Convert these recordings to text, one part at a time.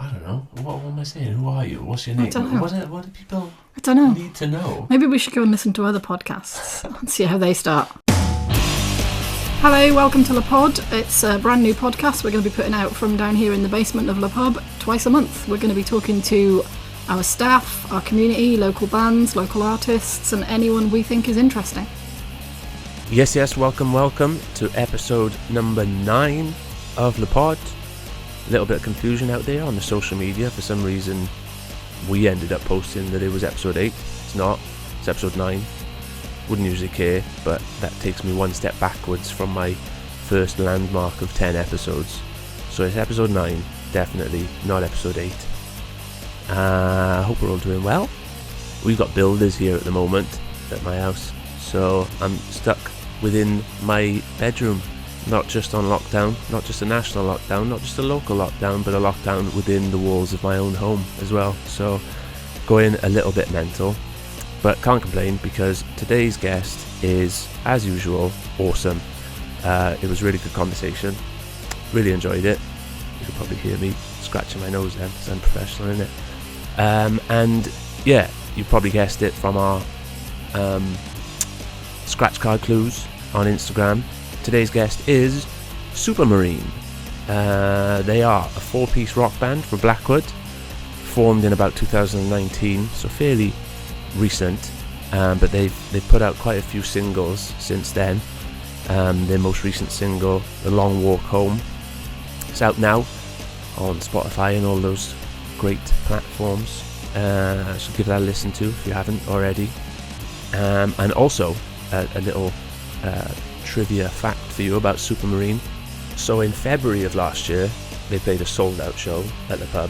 I don't know. What am I saying? Who are you? What's your name? I don't know. What do people I don't know. need to know? Maybe we should go and listen to other podcasts and see how they start. Hello, welcome to Le Pod. It's a brand new podcast we're going to be putting out from down here in the basement of Le Pub twice a month. We're going to be talking to our staff, our community, local bands, local artists, and anyone we think is interesting. Yes, welcome to episode number 9 of Le Pod. A little bit of confusion out there on the social media. For some reason, we ended up posting that it was episode 8. It's not. It's episode 9. Wouldn't usually care, but that takes me one step backwards from my first landmark of 10 episodes. So it's episode 9, definitely, not episode 8. I hope we're all doing well. We've got builders here at the moment at my house, so I'm stuck within my bedroom. Not just on lockdown, not just a national lockdown, not just a local lockdown, but a lockdown within the walls of my own home as well. So going a little bit mental, but can't complain because today's guest is, as usual, awesome. It was a really good conversation. Really enjoyed it. You could probably hear me scratching my nose then because I'm professional in it. And yeah, you probably guessed it from our scratch card clues on Instagram. Today's guest is Supermarine. They are a 4-piece rock band from Blackwood, formed in about 2019, so fairly recent. But they've put out quite a few singles since then. Their most recent single, The Long Walk Home, it's out now on Spotify and all those great platforms. So give that a listen to if you haven't already. And also a little trivia fact for you about Supermarine. So in February of last year, they played a sold-out show at the pub,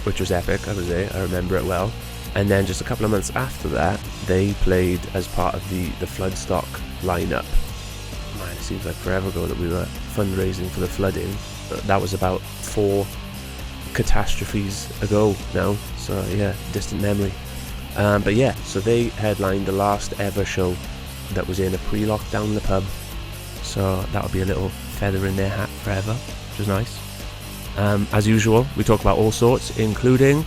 which was epic. I was there, I remember it well. And then just a couple of months after that, they played as part of the Floodstock lineup. Man, it seems like forever ago that we were fundraising for the flooding. That was about 4 catastrophes ago now, so yeah, distant memory. But yeah, so they headlined the last ever show that was in a pre-lockdown Le Pub, so that'll be a little feather in their hat forever, which is nice. As usual, we talk about all sorts, including...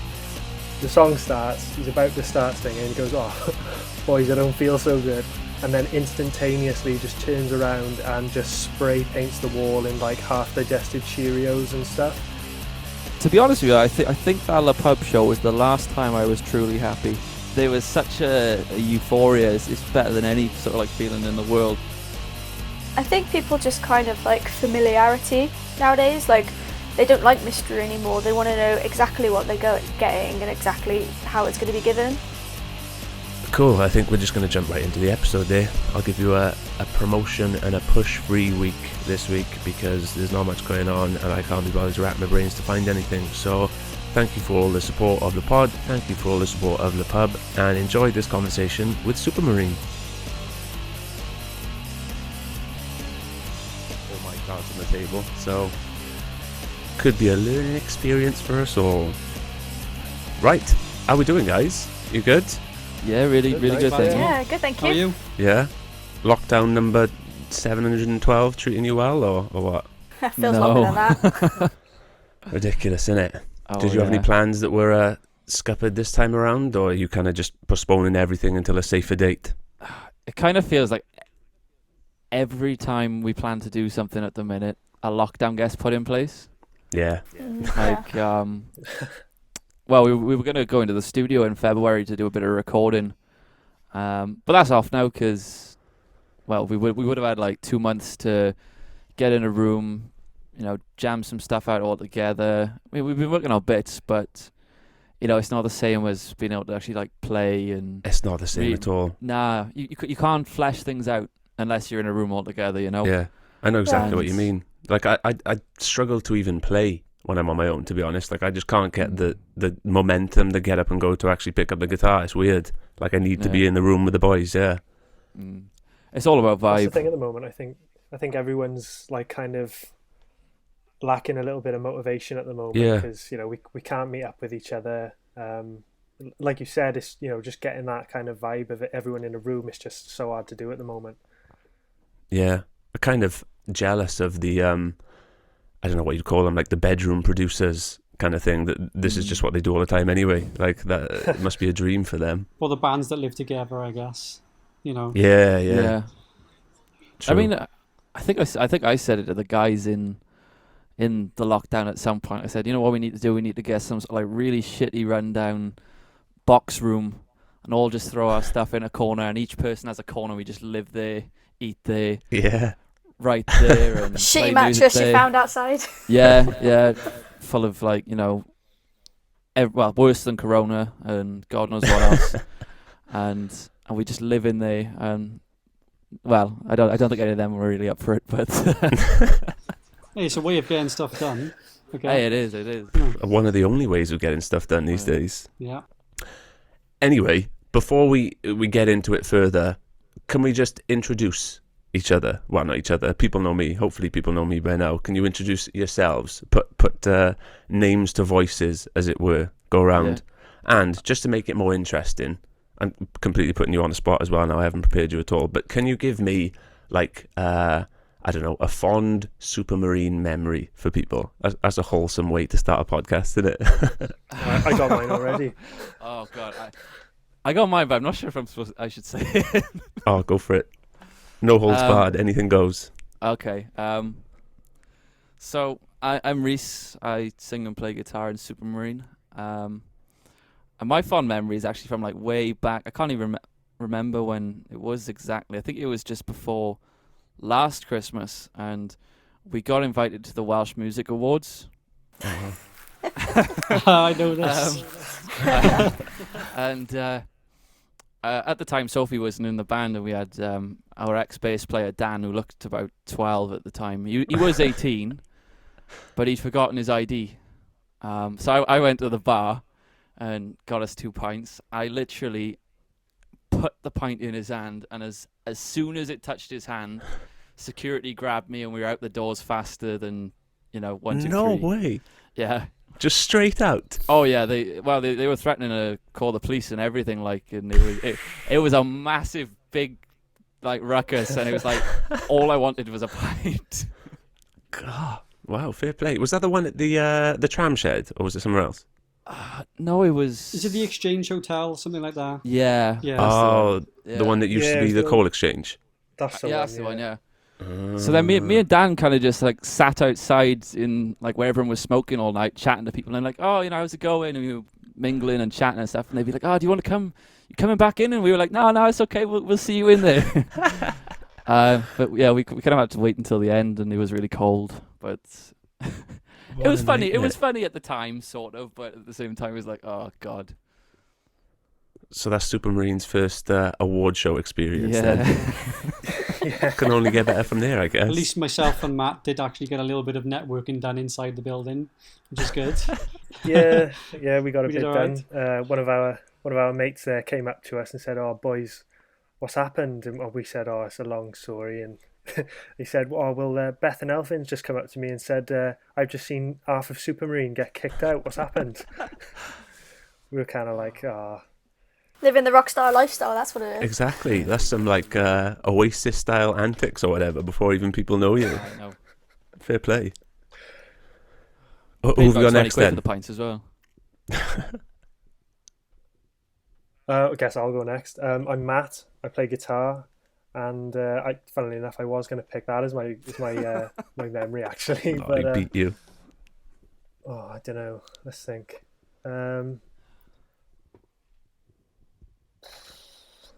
The song starts, he's about to start singing, and he goes, "Oh, boys, I don't feel so good," and then instantaneously just turns around and just spray paints the wall in like half-digested Cheerios and stuff. To be honest with you, I think that Le Pub show was the last time I was truly happy. There was such a euphoria. It's better than any sort of like feeling in the world. I think people just kind of like familiarity nowadays. Like, they don't like mystery anymore. They want to know exactly what they're getting and exactly how it's going to be given. Cool, I think we're just going to jump right into the episode there. I'll give you a promotion and a push-free week this week because there's not much going on and I can't be bothered to rack my brains to find anything. So thank you for all the support of the pod, thank you for all the support of the pub, and enjoy this conversation with Supermarine. All my cards on the table, so could be a learning experience for us all. Right, how we doing, guys? You good? Yeah, really good. Thank you. Yeah, good, thank you. How are you? Yeah? Lockdown number 712 treating you well, or what? Feels longer than that. Ridiculous, isn't it? Oh, Did you have any yeah. plans that were scuppered this time around, or are you kind of just postponing everything until a safer date? It kind of feels like every time we plan to do something at the minute, a lockdown gets put in place. Yeah. Like, well, we were going to go into the studio in February to do a bit of recording, but that's off now because, well, we would have had like 2 months to get in a room, jam some stuff out all together. I mean, we've been working on bits, but it's not the same as being able to actually like play and. It's not the same at all. Nah, you can't flesh things out unless you're in a room all together. Yeah, I know exactly what you And- mean. Like I struggle to even play when I'm on my own, to be honest. Like I just can't get the momentum to get up and go to actually pick up the guitar. It's weird. Like I need to be in the room with the boys. Yeah. It's all about That's the vibe. thing at the moment. I think everyone's like kind of lacking a little bit of motivation at the moment because we can't meet up with each other. Like you said, it's just getting that kind of vibe of everyone in a room is just so hard to do at the moment. Yeah, I'm kind of jealous of the I don't know what you'd call them, like the bedroom producers kind of thing, that this is just what they do all the time anyway. Like, that it must be a dream for them. Or the bands that live together, I guess. You know. Yeah. I mean, I think I said it to the guys in the lockdown at some point. I said, you know what we need to do? We need to get some like really shitty rundown box room and all just throw our stuff in a corner, and each person has a corner. We just live there, eat there, right there, and shitty mattress you found outside. Yeah, full of like, you know, worse than Corona and God knows what else, and we just live in there. And well, I don't think any of them were really up for it, but hey, it's a way of getting stuff done. Okay. Hey, it is. Yeah. One of the only ways of getting stuff done these days. Yeah. Anyway, before we get into it further, can we just introduce each other? Well, not each other. People know me. Hopefully people know me by now. Can you introduce yourselves? Put names to voices, as it were. Go around. Yeah. And just to make it more interesting, I'm completely putting you on the spot as well now. I haven't prepared you at all. But can you give me, like, I don't know, a fond Supermarine memory for people? That's a wholesome way to start a podcast, isn't it? I got mine already. Oh, God. I got mine, but I'm not sure if I should say it. Oh, go for it. No holds barred. Anything goes. Okay. So I'm Reese. I sing and play guitar in Supermarine. And my fond memory is actually from like way back. I can't even remember when it was exactly. I think it was just before last Christmas, and we got invited to the Welsh Music Awards. I know this. And at the time, Sophie wasn't in the band, and we had our ex-bass player, Dan, who looked about 12 at the time. He was 18, but he'd forgotten his ID. So I went to the bar and got us 2 pints. I literally put the pint in his hand, and as soon as it touched his hand, security grabbed me, and we were out the doors faster than, 1, 2, 3. No way. Yeah. Just straight out. Oh yeah, they were threatening to call the police and everything, like, and it was a massive big like ruckus, and it was like all I wanted was a pint. God, wow, fair play. Was that the one at the tram shed, or was it somewhere else? No, it was. Is it the Exchange Hotel, something like that? Yeah. Oh, the one that used to be the Coal Exchange. That's the one. That's the one. Yeah. So then me and Dan kind of just like sat outside in like where everyone was smoking all night, chatting to people, and like, oh, how's it going? And we were mingling and chatting and stuff, and they'd be like, oh, do you want to come? You coming back in? And we were like, no, it's okay. We'll see you in there. But yeah, we kind of had to wait until the end, and it was really cold. But it was funny. It was funny at the time, sort of, but at the same time, it was like, oh god. So that's Supermarine's first award show experience. Yeah. Then. Can only get better from there, I guess. At least myself and Matt did actually get a little bit of networking done inside the building, which is good. yeah, we got a bit done. Right. One of our mates there came up to us and said, "Oh, boys, what's happened?" And we said, "Oh, it's a long story." And he said, "Oh, well, Beth and Elfin's just come up to me and said, I've just seen half of Supermarine get kicked out. What's happened?" We were kind of like, "Ah." Living the rock star lifestyle, that's what it is. Exactly. That's some like Oasis-style antics or whatever before even people know you. I know. Fair play. Who have we got next then? For the pints as well. I guess I'll go next. I'm Matt. I play guitar, and funnily enough, I was going to pick that as my my memory actually. Oh, but he beat you. Oh, I don't know. Let's think.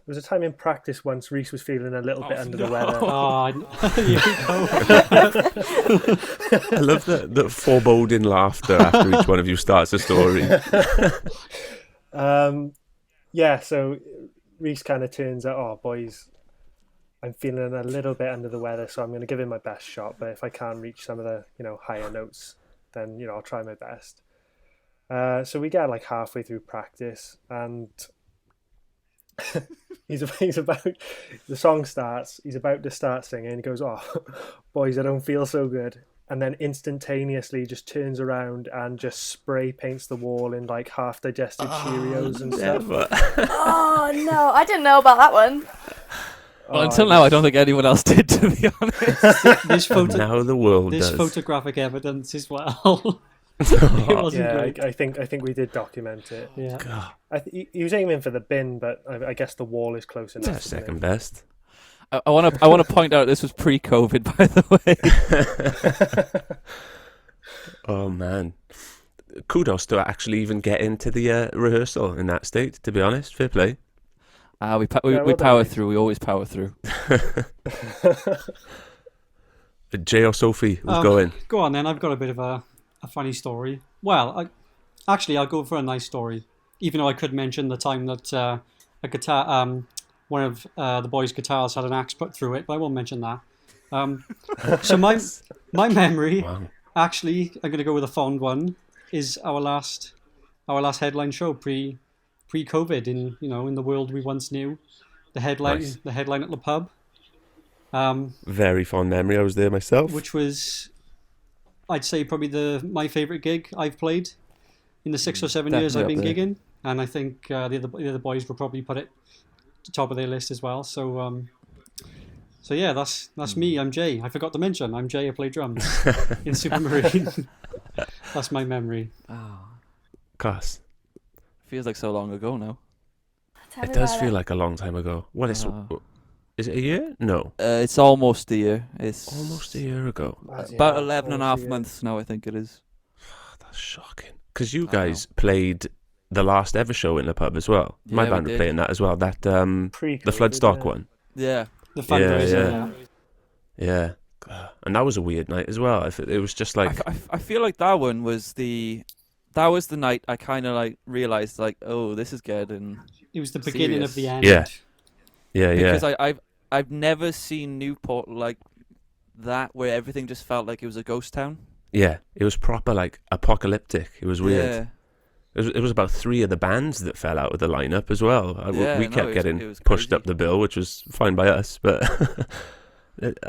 There was a time in practice once Reese was feeling a little bit under the weather. I love the foreboding laughter after each one of you starts a story. So Reese kind of turns out, "Oh, boys, I'm feeling a little bit under the weather, so I'm going to give it my best shot. But if I can't reach some of the higher notes, then I'll try my best." So we get like halfway through practice, and he's about the song starts. He's about to start singing. He goes, "Oh, boys, I don't feel so good." And then instantaneously just turns around and just spray paints the wall in like half digested Cheerios and stuff. Oh no, I didn't know about that one. Well, until now, I don't think anyone else did, to be honest. There's now the world there's does. photographic evidence as well. It wasn't Yeah, great. I think we did document it. Yeah. God, He was aiming for the bin, but I guess the wall is close enough. that's second best. I want to point out this was pre-COVID, by the way. Oh man, kudos to actually even get into the rehearsal in that state. To be honest, fair play. We well power done, through. We always power through. Jay or Sophie, who's going? Go on then. I've got a bit of a funny story. Well, I'll go for a nice story. Even though I could mention the time that a guitar, one of the boys' guitars had an axe put through it, but I won't mention that. So my memory, Wow. actually, I'm going to go with a fond one, is our last headline show pre-COVID in the world we once knew. The headline Nice. the headline at the pub. Very fond memory. I was there myself. Which was, I'd say, probably my favourite gig I've played in the 6 or 7 years I've been Definitely up gigging, and I think the other boys will probably put it to top of their list as well. So yeah, that's me. I'm Jay. I forgot to mention I'm Jay. I play drums in Supermarine. That's my memory. Class. Feels like so long ago now. Tell It me does about feel like a long time ago. What is? Is it a year? No, It's almost a year. It's almost a year ago. about 11 and a half months now, I think it is. That's shocking. Because you guys played the last ever show in the pub as well. My Yeah, band we were did. playing that as well. That the Pre-COVID, Floodstock yeah. one. Yeah. The fundraiser. yeah. Yeah. Yeah, and that was a weird night as well. It was just like I feel like that one was the night I kind of like realized like, oh, this is good, and It was the beginning of the end. Yeah. yeah. because I've never seen Newport like that, where everything just felt like it was a ghost town. Yeah, it was proper like apocalyptic. It was weird. Yeah. It was about 3 of the bands that fell out of the lineup as well. Yeah, we no, kept it getting was pushed crazy. up the bill, which was fine by us, but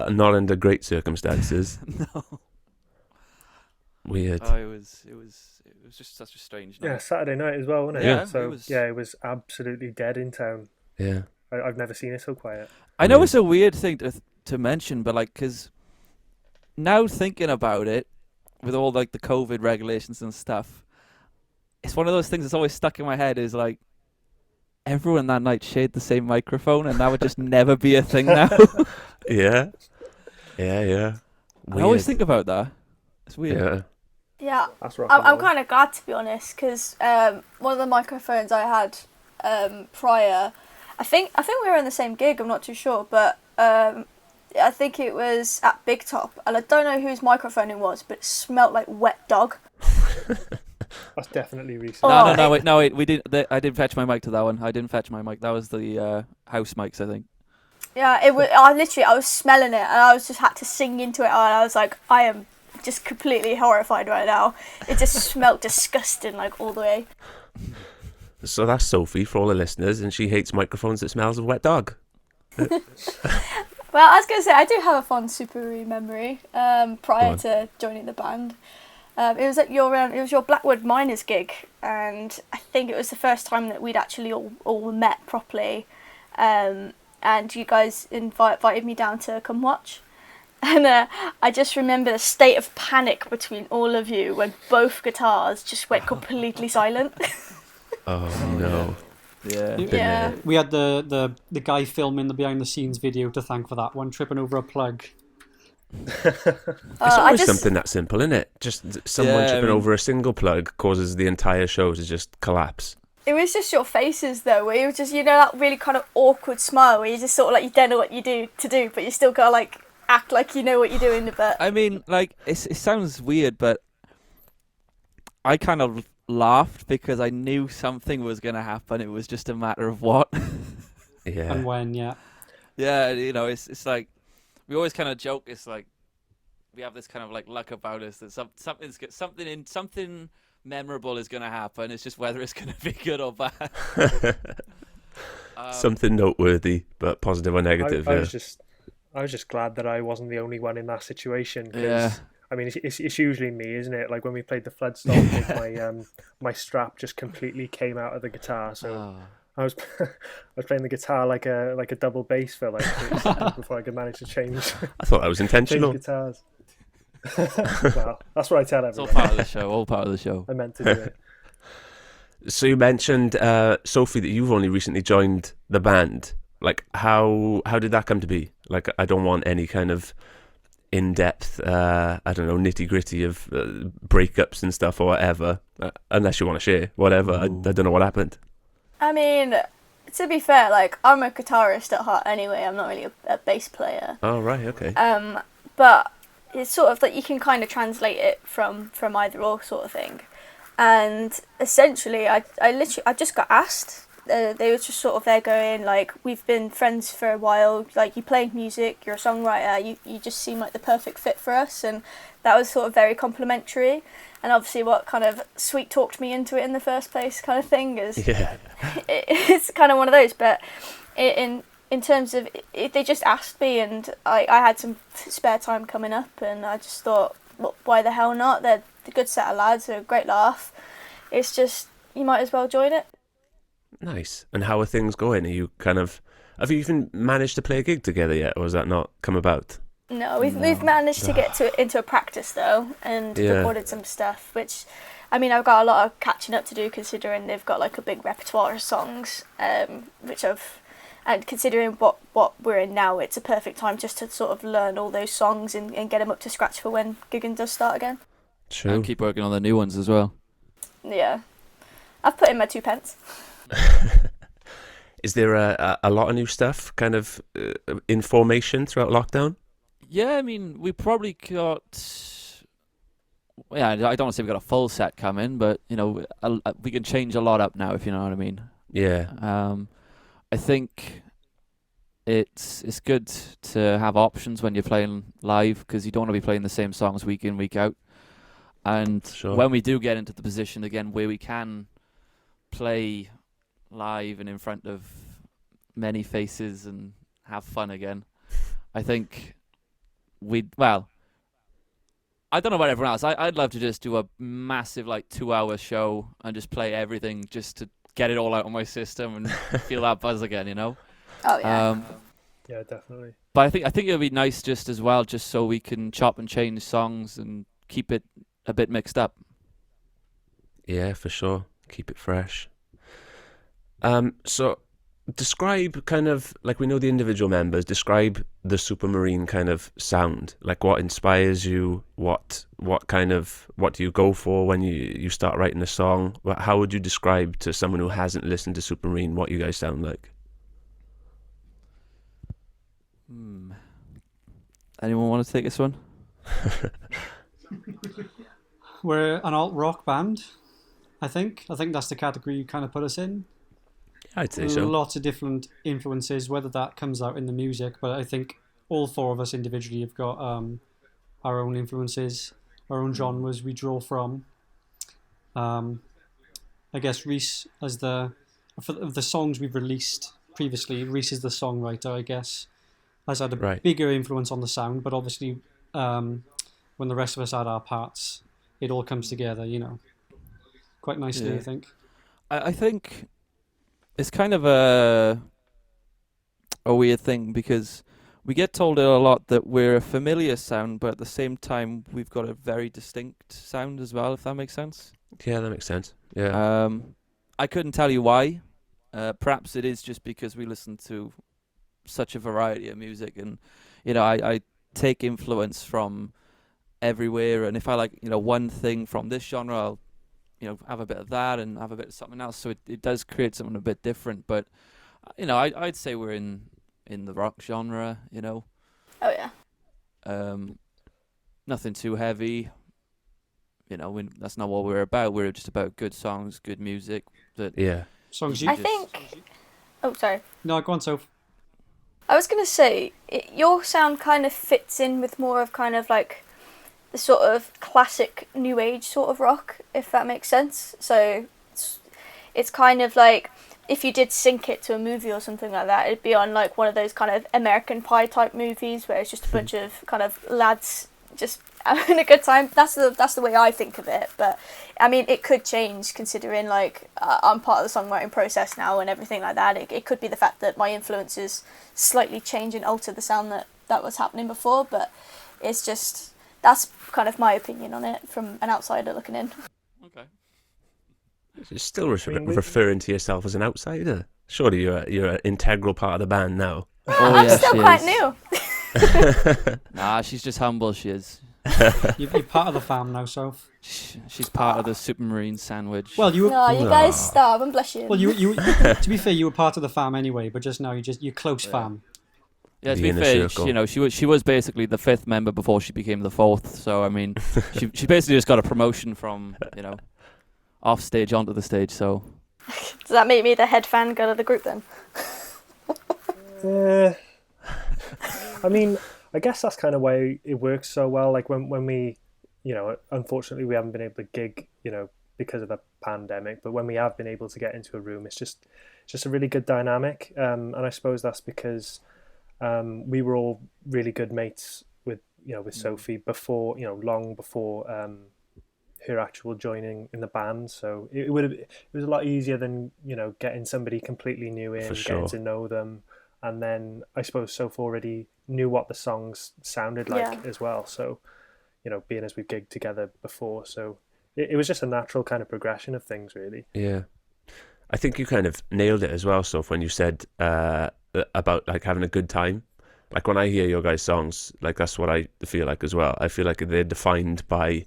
not under great circumstances. No. Weird. Oh, it was just such a strange night. Yeah, Saturday night as well, wasn't it? Yeah. So It was- it was absolutely dead in town. Yeah. I've never seen it so quiet. I know Yeah. it's a weird thing to mention, but like, because now thinking about it, with all like the COVID regulations and stuff, it's one of those things that's always stuck in my head. Is like everyone that night shared the same microphone, and that would just never be a thing now. Yeah. Yeah. I always Weird. think about that. It's weird. Yeah. Yeah, That's rock and I'm roll. kind of glad, to be honest, because one of the microphones I had prior, I think we were in the same gig. I'm not too sure, but I think it was at Big Top, and I don't know whose microphone it was, but it smelt like wet dog. That's definitely recent. Oh. No, wait. We didn't. I didn't fetch my mic to that one. I didn't fetch my mic. That was the house mics, I think. Yeah, it was. I was smelling it, and I was just had to sing into it, and I was like, I am just completely horrified right now. It just smelled disgusting, like all the way. So that's Sophie for all the listeners, and she hates microphones that smells of wet dog. Well, I was gonna say I do have a fond Supermarine memory. Prior Go on. to joining the band, it was at your Blackwood Miners gig, and I think it was the first time that we'd actually all met properly. And you guys invited me down to come watch, and I just remember the state of panic between all of you when both guitars just went completely silent. Oh no. Yeah. Been Yeah. there. We had the guy filming the behind the scenes video to thank for that one, tripping over a plug. It's I always just something that simple, isn't it? Just someone Yeah, I tripping mean- over a single plug causes the entire show to just collapse. It was just your faces though, where you were just, that really kind of awkward smile where you just sort of like you don't know what you do, but you still gotta like act like you know what you're doing. But I mean, like, it sounds weird, but I kind of laughed because I knew something was going to happen. It was just a matter of what. Yeah. And when, yeah. Yeah, it's like, we always kind of joke, it's like, we have this kind of like luck about us that something memorable is going to happen. It's just whether it's going to be good or bad. Something noteworthy, but positive or negative. I yeah. was just glad that I wasn't the only one in that situation. 'Cause, Yeah. I mean, it's usually me, isn't it? Like when we played the Floodstock, my strap just completely came out of the guitar. So I was playing the guitar like a double bass for like 30 seconds before I could manage to change I thought that was change intentional. guitars. Well, that's what I tell It's all everyone. part of the show. All part of the show. I meant to do it. So you mentioned, Sophie, that you've only recently joined the band. Like, how did that come to be? Like, I don't want any kind of in-depth, I don't know, nitty-gritty of breakups and stuff or whatever, unless you want to share, whatever. I don't know what happened. I mean, to be fair, like, I'm a guitarist at heart anyway. I'm not really a bass player. Oh, right, okay. But it's sort of like you can kind of translate it from either or sort of thing. And essentially, I just got asked. They were just sort of there going, like, we've been friends for a while, like, you play music, you're a songwriter, you just seem like the perfect fit for us. And that was sort of very complimentary. And obviously what kind of sweet talked me into it in the first place kind of thing is it's kind of one of those. But in terms of it, they just asked me, and I had some spare time coming up, and I just thought, well, why the hell not? They're a good set of lads, they're a great laugh. It's just, you might as well join it. Nice. And how are things going? Have you even managed to play a gig together yet, or has that not come about? No, we've managed to get into a practice though, and recorded some stuff, which, I mean, I've got a lot of catching up to do, considering they've got like a big repertoire of songs, and considering what we're in now, it's a perfect time just to sort of learn all those songs and get them up to scratch for when gigging does start again. True. And keep working on the new ones as well. Yeah, I've put in my 2 pence. Is there a lot of new stuff kind of in formation throughout lockdown? Yeah, I mean, we probably got... Yeah, I don't want to say we've got a full set coming, but, you know, we can change a lot up now, if you know what I mean. Yeah. I think it's good to have options when you're playing live, because you don't want to be playing the same songs week in, week out. And when we do get into the position again where we can play live and in front of many faces and have fun again, I think I don't know about everyone else. I'd love to just do a massive 2-hour show and just play everything just to get it all out of my system and feel that buzz again, you know? Oh yeah. Yeah, definitely. But I think it would be nice just as well, just so we can chop and change songs and keep it a bit mixed up. Yeah, for sure. Keep it fresh. So describe kind of, like, we know the individual members, describe the Supermarine kind of sound. Like, what inspires you? What do you go for when you start writing a song? How would you describe to someone who hasn't listened to Supermarine what you guys sound like? Anyone want to take this one? We're an alt rock band, I think. I think that's the category you kind of put us in. I'd say so. Lots of different influences, whether that comes out in the music, but I think all four of us individually have got our own influences, our own genres we draw from. I guess Reese, for the songs we've released previously, Reese is the songwriter, I guess, has had a bigger influence on the sound, but obviously when the rest of us add our parts, it all comes together, you know, quite nicely, yeah. I think. I think it's kind of a weird thing, because we get told a lot that we're a familiar sound, but at the same time we've got a very distinct sound as well, if that makes sense. Yeah, that makes sense. Yeah. I couldn't tell you why. Perhaps it is just because we listen to such a variety of music, and you know, I take influence from everywhere, and if I like, you know, one thing from this genre, I'll, you know, have a bit of that and have a bit of something else, so it does create something a bit different. But you know, I'd say we're in the rock genre, you know. Oh yeah. Nothing too heavy, you know. That's not what we're about. We're just about good songs, good music. Songs I think. Oh, sorry. No, go on, Soph. I was gonna say your sound kind of fits in with more of kind of like the sort of classic new age sort of rock, if that makes sense. So it's kind of like if you did sync it to a movie or something like that, it'd be on like one of those kind of American Pie type movies where it's just a bunch of kind of lads just having a good time. That's the way I think of it. But I mean, it could change considering like I'm part of the songwriting process now and everything like that. It could be the fact that my influences slightly change and alter the sound that was happening before, but it's just that's kind of my opinion on it from an outsider looking in. Okay. You're still referring to yourself as an outsider. Surely you're an integral part of the band now. Well, I'm still quite new. Nah, she's just humble. She is. You're part of the fam now, Soph. She's part of the Supermarine sandwich. Well, you guys stop. I'm blushing. Well, you to be fair, you were part of the fam anyway, but just now you're close fam. Yeah, to be fair, she was basically the 5th member before she became the 4th. So I mean, she basically just got a promotion from off stage onto the stage. So does that make me the head fangirl of the group then? I mean, I guess that's kind of why it works so well. Like when we, unfortunately we haven't been able to gig, because of the pandemic. But when we have been able to get into a room, it's just a really good dynamic. And I suppose that's because we were all really good mates with Sophie before, long before her actual joining in the band. So it was a lot easier than getting somebody completely new in, getting to know them. And then I suppose Soph already knew what the songs sounded like as well. So, being as we've gigged together before. So it was just a natural kind of progression of things, really. Yeah. I think you kind of nailed it as well, Soph, when you said about like having a good time. Like when I hear your guys' songs, like that's what I feel like as well. I feel like they're defined by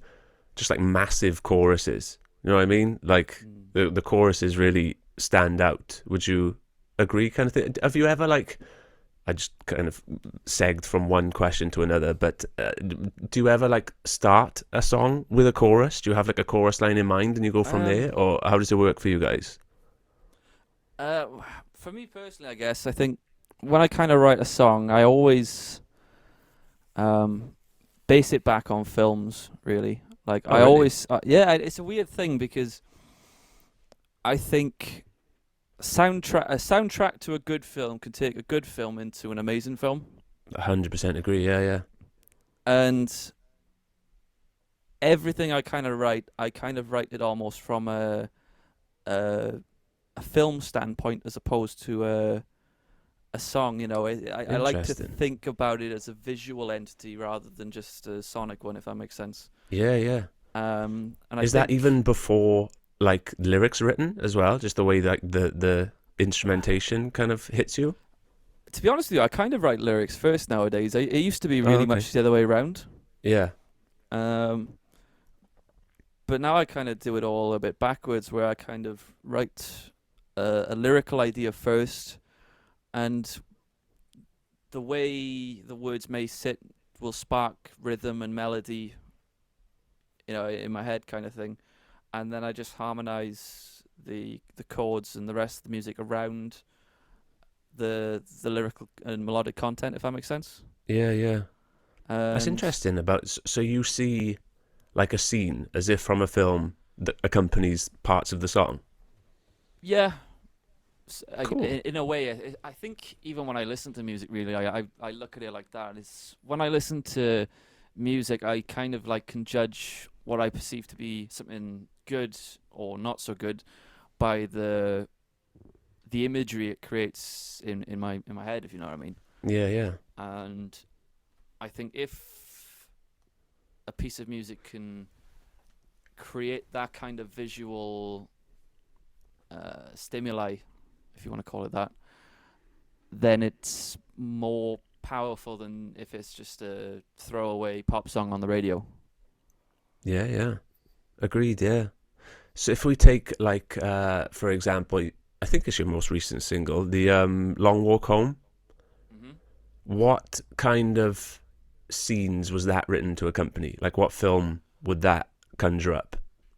just like massive choruses. You know what I mean? Like the choruses really stand out. Would you agree, kind of thing? Have you ever I just kind of segged from one question to another, but do you ever start a song with a chorus? Do you have a chorus line in mind and you go from there, or how does it work for you guys? For me personally, I guess I think when I kind of write a song, I always base it back on films, really. Always it's a weird thing because I think a soundtrack to a good film can take a good film into an amazing film. 100% agree. Yeah. And everything I kind of write it almost from a film standpoint as opposed to a song. I like to think about it as a visual entity rather than just a sonic one, if that makes sense. Yeah. And is that even before lyrics written as well, just the way that the instrumentation kind of hits you? To be honest with you, I kind of write lyrics first nowadays. It used to be really much the other way around. Yeah. But now I kind of do it all a bit backwards, where I kind of write a lyrical idea first, and the way the words may sit will spark rhythm and melody, in my head, kind of thing. And then I just harmonize the chords and the rest of the music around the lyrical and melodic content, if that makes sense. Yeah. That's interesting. So you see a scene as if from a film that accompanies parts of the song. Yeah. Cool. In a way, I think even when I listen to music, really, I look at it like that. It's when I listen to music, I kind of can judge what I perceive to be something good or not so good by the imagery it creates in my head, if you know what I mean. Yeah. And I think if a piece of music can create that kind of visual stimuli, if you want to call it that, then it's more powerful than if it's just a throwaway pop song on the radio. Yeah. Agreed, yeah. So if we take, for example, I think it's your most recent single, the Long Walk Home. Mm-hmm. What kind of scenes was that written to accompany? What film would that conjure up?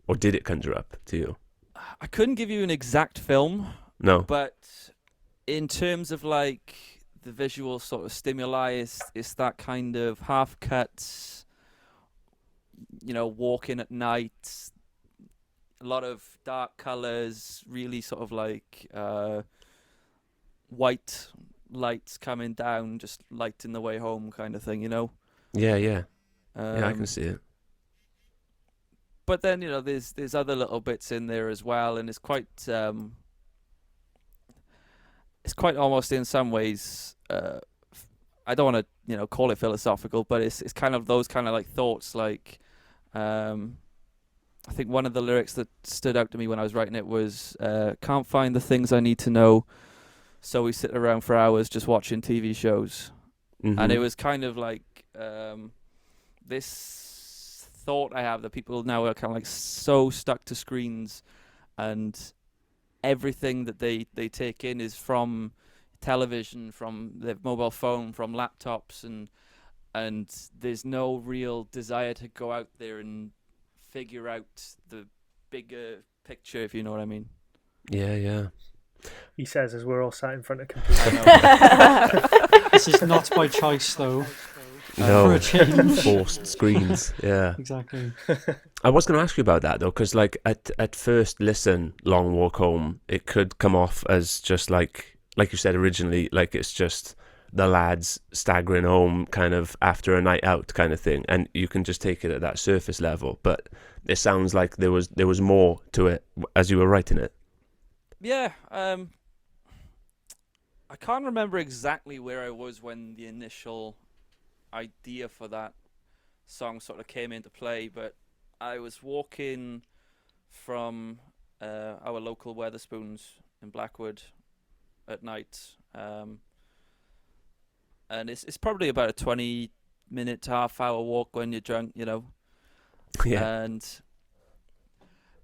Or did it conjure up to you? I couldn't give you an exact film. No. But in terms of, the visual sort of stimuli, it's that kind of half-cuts, walking at night, a lot of dark colours, really sort of white lights coming down, just lighting the way home kind of thing, Yeah. Yeah, I can see it. But then, there's other little bits in there as well, and it's quite almost in some ways, I don't want to call it philosophical, but it's kind of those kind of like thoughts. Like, I think one of the lyrics that stood out to me when I was writing it was, "Can't find the things I need to know, so we sit around for hours just watching TV shows." Mm-hmm. And it was kind of like this thought I have that people now are kind of like so stuck to screens, and everything that they take in is from television, from their mobile phone, from laptops, and there's no real desire to go out there and figure out the bigger picture, if you know what I mean. Yeah. He says as we're all sat in front of computers. This is not by choice, though. No, for a change. forced screens. Yeah, exactly. I was going to ask you about that though, because like at first listen, Long Walk Home, it could come off as just like you said originally, like it's just the lads staggering home kind of after a night out kind of thing, and you can just take it at that surface level. But it sounds like there was more to it as you were writing it. Yeah, I can't remember exactly where I was when the initial idea for that song sort of came into play, but I was walking from our local Weatherspoons in Blackwood at night, and it's probably about a 20-minute to half-hour walk when you're drunk, Yeah. And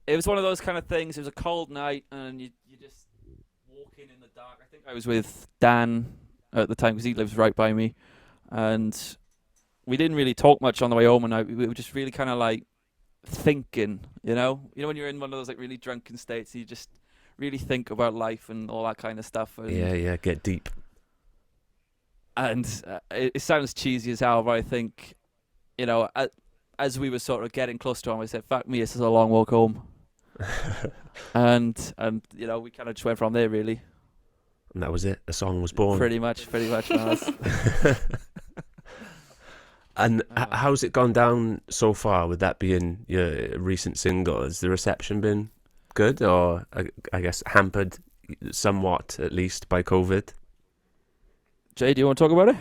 it was one of those kind of things. It was a cold night, and you just walking in the dark. I think I was with Dan at the time because he lives right by me, and we didn't really talk much on the way home. And we were just really kind of like thinking, you know when you're in one of those like really drunken states, you just really think about life and all that kind of stuff. And, Yeah, get deep. And it sounds cheesy as hell, but I think, as we were sort of getting close to home, I said, "Fuck me, this is a long walk home." and we kind of just went from there, really. And that was it. The song was born. Pretty much, man. And how's it gone down so far? With that being your recent single, has the reception been good, or I guess hampered somewhat, at least, by COVID? Jay, do you want to talk about it?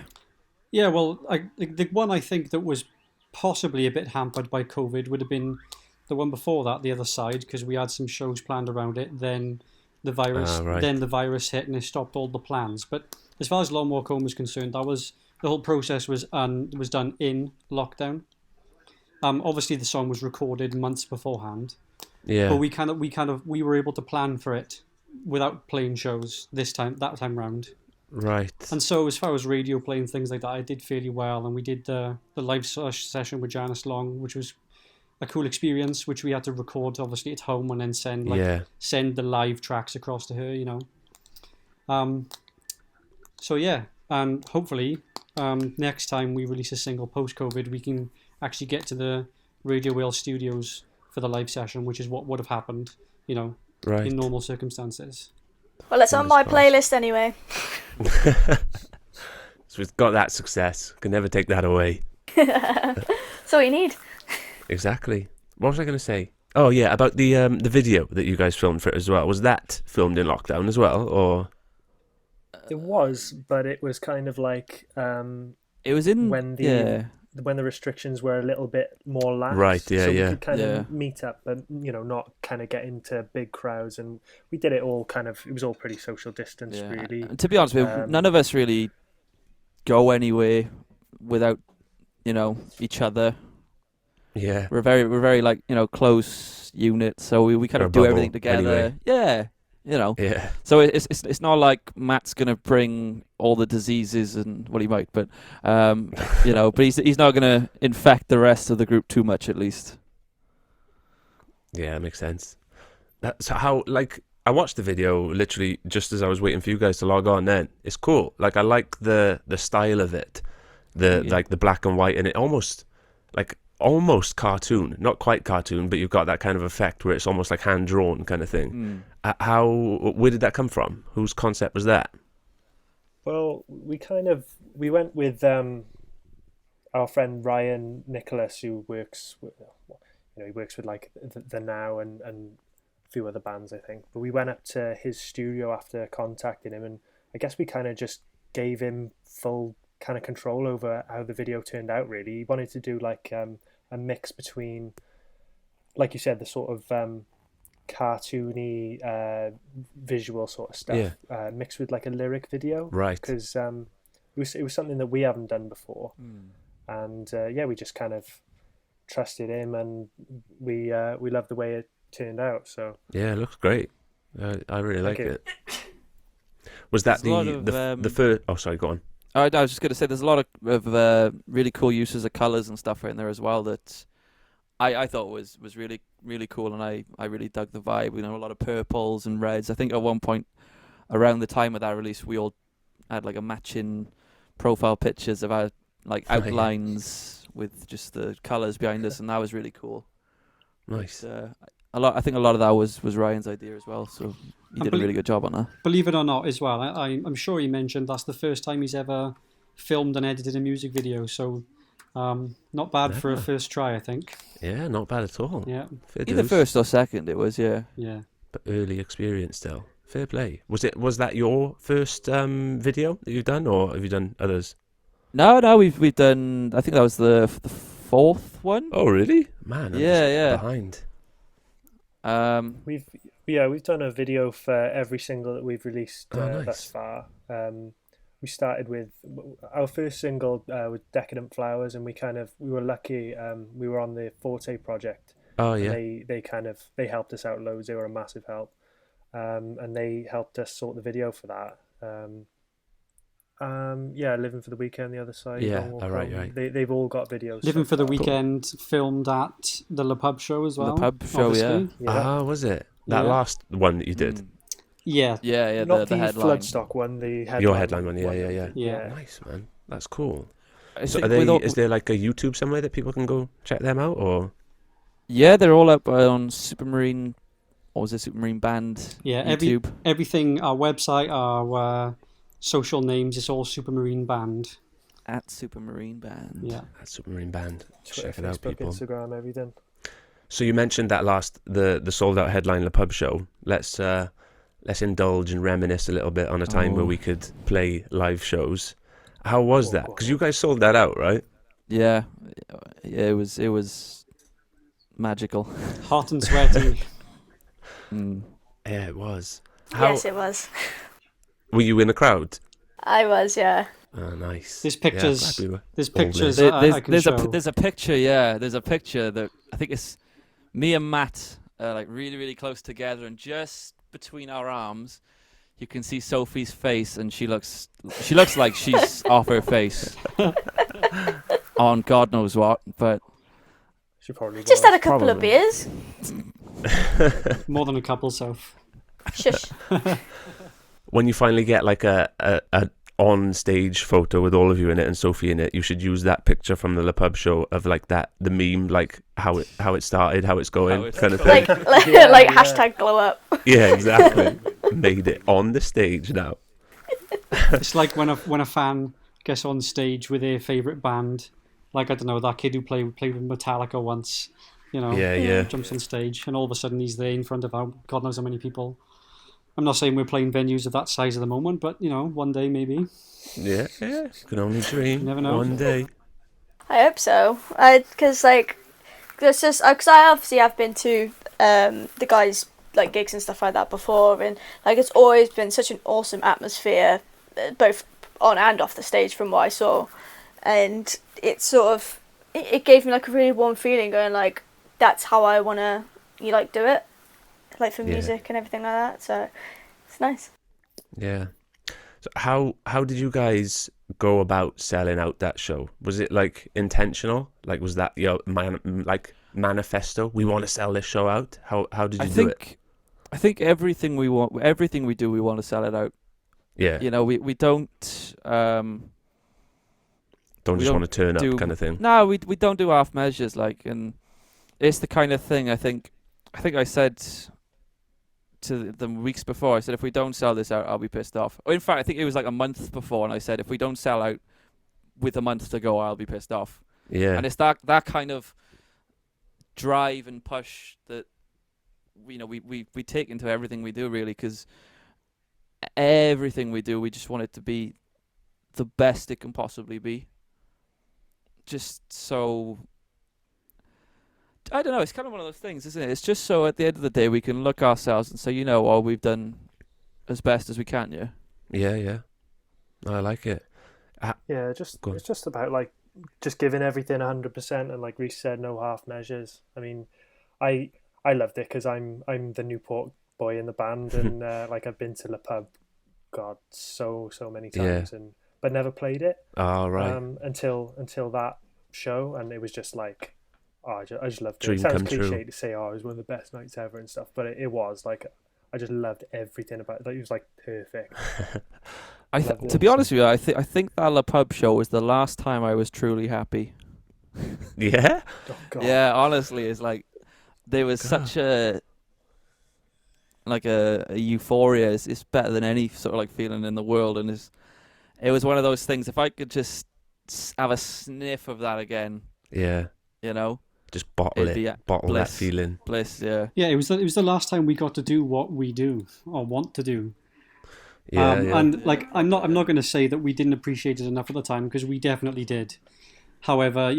Yeah, well, the one I think that was possibly a bit hampered by COVID would have been the one before that, The Other Side, because we had some shows planned around it. Then the virus, hit and it stopped all the plans. But as far as Long Walk Home was concerned, the whole process was done in lockdown. Obviously, the song was recorded months beforehand. Yeah. But we were able to plan for it without playing shows that time round. Right. And so as far as radio playing things like that, I did fairly well, and we did the live session with Janice Long, which was a cool experience, which we had to record obviously at home and then send the live tracks across to her, So yeah, and hopefully next time we release a single post-COVID, we can actually get to the Radio Whale studios for the live session, which is what would have happened, in normal circumstances. Well, it's on my playlist anyway. So we've got that success. Can never take that away. That's all you need. Exactly. What was I going to say? Oh yeah, about the video that you guys filmed for it as well. Was that filmed in lockdown as well, or? It was, but it was kind of like it was in when the restrictions were a little bit more lax. Right. Yeah. So yeah. we could kind of meet up, but not kind of get into big crowds, and we did it all kind of. It was all pretty social distance, really. And to be honest, none of us really go anywhere without each other. Yeah. We're very like close unit, so we kind of do everything together. Anyway. Yeah. Yeah. So it's not like Matt's gonna bring all the diseases, and he might, but but he's not gonna infect the rest of the group too much, at least. Yeah, that makes sense. So how, like, I watched the video literally just as I was waiting for you guys to log on. Then it's cool. Like, I like the style of it, like the black and white, and it almost cartoon, not quite cartoon, but you've got that kind of effect where it's almost like hand drawn kind of thing. Where did that come from? Whose concept was that? Well, we went with our friend Ryan Nicholas, who works with, he works with like the Now and a few other bands, I think. But we went up to his studio after contacting him, and I guess we kind of just gave him full kind of control over how the video turned out. Really, he wanted to do like a mix between, like you said, the sort of cartoony visual sort of stuff mixed with like a lyric video, right? Because it was something that we haven't done before, and we just kind of trusted him, and we loved the way it turned out. So yeah, it looks great. I really like it. Was that the first? Oh, sorry, go on. I was just going to say there's a lot of really cool uses of colours and stuff in there as well that I thought was really, really cool, and I really dug the vibe. A lot of purples and reds. I think at one point around the time of that release, we all had like a matching profile pictures of our like outlines with just the colours behind us, and that was really cool. Nice. I think a lot of that was Ryan's idea as well, so he did a really good job on that. Believe it or not, as well, I'm sure he mentioned that's the first time he's ever filmed and edited a music video, so not bad for a first try, I think. Yeah, not bad at all. Yeah, either first or second, it was. Yeah. But early experience still. Fair play. Was that your first video that you've done, or have you done others? No, we've done. I think that was the fourth one. Oh, really? Man, I'm yeah. behind. We've done a video for every single that we've released nice. thus far. We started with our first single with Decadent Flowers, and we were lucky. We were on the Forte project. Oh yeah. They helped us out loads. They were a massive help, and they helped us sort the video for that. Living for the Weekend, the other side. Yeah, right. They've all got videos. Living for the Weekend filmed at the Le Pub show as well. The Pub show, obviously. Ah, was it that last one that you did? Yeah. Not the headline. Floodstock one. The headline. Your headline one. Yeah. Nice, man. That's cool. So is there like a YouTube somewhere that people can go check them out, or? Yeah, they're all up on Supermarine. What was it, Supermarine Band? Yeah, YouTube. Everything. Our website, our social names, it's all Supermarine Band. At Supermarine Band. Yeah. At Supermarine Band. Twitter, check it out, Facebook, people. Instagram, everything. So you mentioned that the sold out headline Le Pub show. Let's indulge and reminisce a little bit on a time where we could play live shows. How was that? Because you guys sold that out, right? Yeah, it was magical. Hot and sweaty. Yeah, it was. Yes, it was. Were you in the crowd? I was, yeah. Oh, nice. There's pictures. Yeah, there's pictures. There's I can show. there's a picture. Yeah, there's a picture that I think it's me and Matt like really, really close together, and just between our arms, you can see Sophie's face, and she looks like she's off her face on God knows what, but she probably just had a couple of beers. More than a couple, Soph. Shush. When you finally get like a on stage photo with all of you in it and Sophie in it, you should use that picture from the Le Pub show of like the meme, like how it started, how it's going, kind of thing. Like hashtag glow up. Yeah, exactly. Made it on the stage now. It's like when a fan gets on stage with their favourite band, like I don't know, that kid who played with Metallica once, jumps on stage and all of a sudden he's there in front of God knows how many people. I'm not saying we're playing venues of that size at the moment, but one day maybe. Yeah, can only dream. You never know. One day. I hope so. Because I obviously have been to the guys like gigs and stuff like that before, and like it's always been such an awesome atmosphere, both on and off the stage from what I saw, and it sort of it gave me like a really warm feeling, going like that's how I wanna do it. Like for music and everything like that, so it's nice. Yeah. So how did you guys go about selling out that show? Was it like intentional? Like was that your manifesto? We want to sell this show out. How did you do it? I think everything we do, we want to sell it out. Yeah. We don't want to turn up kind of thing. No, we don't do half measures and it's the kind of thing I think I said to them weeks before, I said, if we don't sell this out, I'll be pissed off. In fact, I think it was like a month before, and I said, if we don't sell out with a month to go, I'll be pissed off. Yeah. And it's that kind of drive and push that we take into everything we do, really, because everything we do, we just want it to be the best it can possibly be. Just so, I don't know, it's kind of one of those things, isn't it? It's just so at the end of the day we can look ourselves and say, we've done as best as we can, yeah? Yeah. I like it. Yeah, it's just about like just giving everything 100%, and like Reece said, no half measures. I mean, I loved it because I'm the Newport boy in the band, and like I've been to Le Pub, God, so many times, but never played it. Oh, right. Until that show, and it was just like, I just loved it. Dream It sounds come cliche true. to say, it was one of the best nights ever and stuff, but it was like, I just loved everything about it. Like, it was like perfect. To be honest with you, I think that Le Pub show was the last time I was truly happy. Yeah? Oh, God. Yeah, honestly, it's like there was such a euphoria. It's better than any sort of like feeling in the world, and it was one of those things. If I could just have a sniff of that again, Yeah. Just bottle that feeling. Bliss, yeah. Yeah, it was the last time we got to do what we do or want to do. Yeah. And like, I'm not going to say that we didn't appreciate it enough at the time, because we definitely did. However,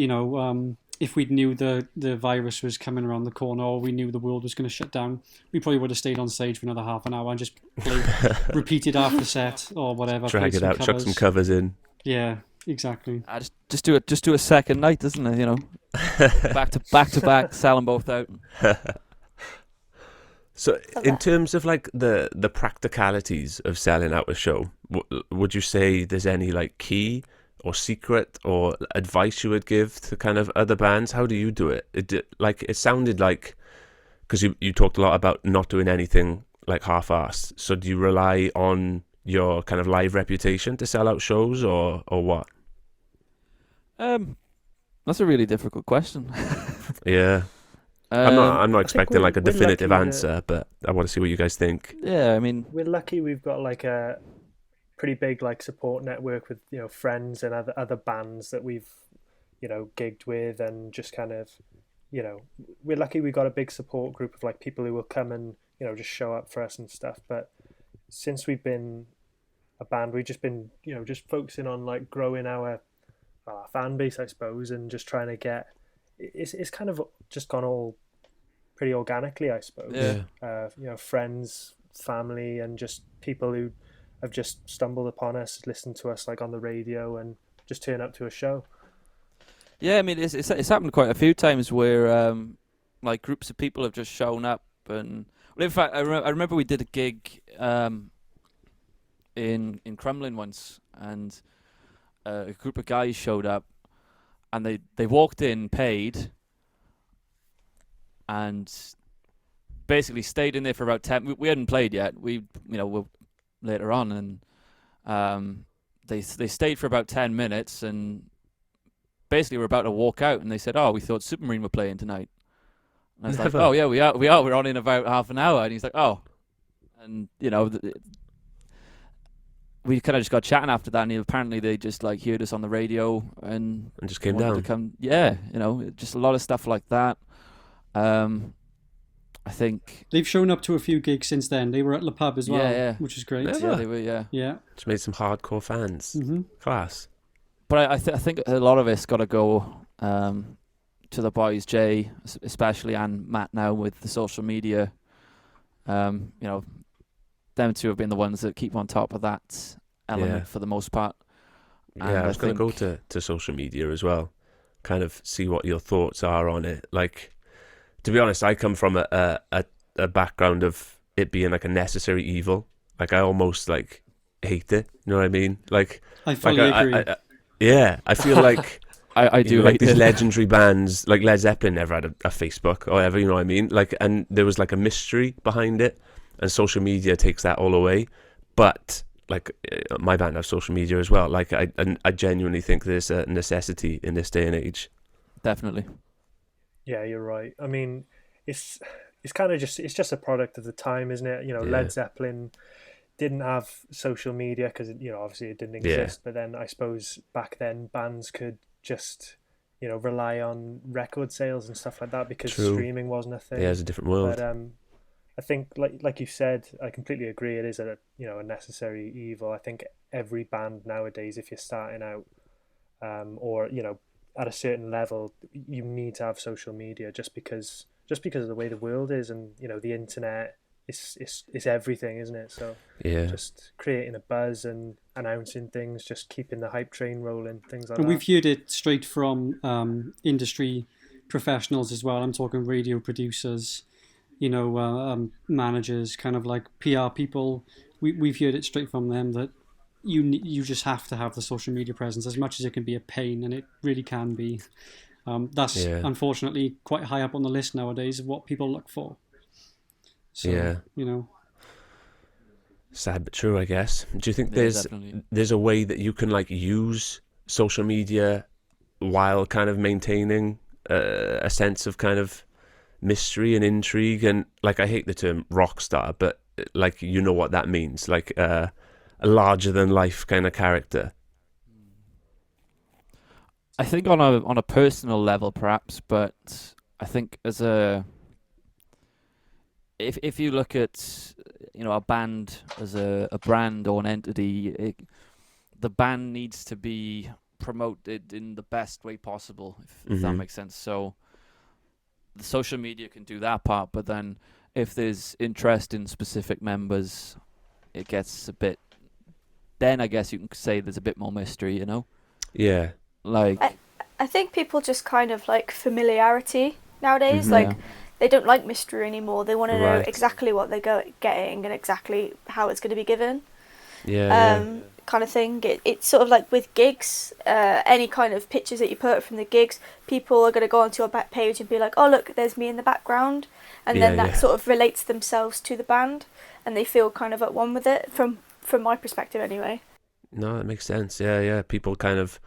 if we knew the virus was coming around the corner, or we knew the world was going to shut down, we probably would have stayed on stage for another half an hour and just repeated after set or whatever. Drag it out, chuck some covers in. Yeah, exactly. Just do a second night, doesn't it? back to back, sell them both out. So, in terms of like the practicalities of selling out a show, would you say there's any like key or secret or advice you would give to kind of other bands? How do you do it? It sounded like, because you talked a lot about not doing anything like half-assed. So do you rely on your kind of live reputation to sell out shows, or what? That's a really difficult question. Yeah. I'm not expecting like a definitive lucky answer, but I want to see what you guys think. Yeah, I mean, we're lucky we've got like a pretty big like support network with friends and other bands that we've gigged with, and just kind of we're lucky we got a big support group of like people who will come and just show up for us and stuff. But since we've been a band, we've just been just focusing on like growing our fan base, I suppose, and just trying to get it's kind of just gone all pretty organically, I suppose. Yeah. Friends, family, and just people who have just stumbled upon us, listened to us like on the radio, and just turn up to a show. Yeah, I mean, it's happened quite a few times where like groups of people have just shown up, and in fact, I remember we did a gig in Crumlin once, and a group of guys showed up, and they walked in, paid, and basically stayed in there for about 10. We hadn't played yet. We we're later on, and they stayed for about 10 minutes, and basically we're about to walk out, and they said, "Oh, we thought Supermarine were playing tonight." And I was like, "Oh yeah, we are. We're on in about half an hour." And he's like, "Oh," and we kind of just got chatting after that, and apparently they just like heard us on the radio and just came down. Just a lot of stuff like that. I think they've shown up to a few gigs since then. They were at Le Pub as well, which is great. Yeah, they were. Yeah. Just made some hardcore fans. Mm-hmm. Class. But I think a lot of it's got to go to the boys, Jay especially, and Matt now with the social media. Them two have been the ones that keep on top of that element for the most part. And I was going to go to social media as well, kind of see what your thoughts are on it. Like, to be honest, I come from a background of it being like a necessary evil. Like, I almost like hate it. You know what I mean? Like, I fully agree. I feel like I do like hate these it. legendary bands, like Led Zeppelin never had a Facebook or whatever. You know what I mean? Like, and there was like a mystery behind it. And social media takes that all away. But like my band have social media as well. Like I genuinely think there's a necessity in this day and age. Definitely. Yeah, you're right. I mean, it's kind of just a product of the time, isn't it? Led Zeppelin didn't have social media because obviously it didn't exist. But then I suppose back then bands could just rely on record sales and stuff like that because streaming wasn't a thing. Yeah, it's a different world. But I think, like you said, I completely agree. It is a necessary evil. I think every band nowadays, if you're starting out, or at a certain level, you need to have social media just because of the way the world is, and the internet is everything, isn't it? So Yeah. just creating a buzz and announcing things, just keeping the hype train rolling, things like And that. we've heard it straight from industry professionals as well. I'm talking radio producers, managers, kind of like PR people. We've heard it straight from them that you just have to have the social media presence, as much as it can be a pain, and it really can be. That's Yeah. unfortunately quite high up on the list nowadays of what people look for. So, Yeah. Sad but true, I guess. Do you think Yeah, there's definitely. a way that you can like use social media while kind of maintaining a sense of kind of mystery and intrigue? And like, I hate the term rock star, but like, what that means, like a larger than life kind of character. I think on a personal level, perhaps, but I think as if you look at a band as a brand or an entity, the band needs to be promoted in the best way possible, if that makes sense. So the social media can do that part, but then if there's interest in specific members, it gets a bit. Then I guess you can say there's a bit more mystery, Yeah. Like I think people just kind of like familiarity nowadays. Mhm. Like Yeah. they don't like mystery anymore. They want to know Right. exactly what they're getting and exactly how it's going to be given. Yeah. Kind of thing. It's sort of like with gigs, any kind of pictures that you put from the gigs, people are going to go onto your back page and be like, oh look, there's me in the background, and then that sort of relates themselves to the band, and they feel kind of at one with it, from my perspective anyway. No, that makes sense. Yeah. People kind of,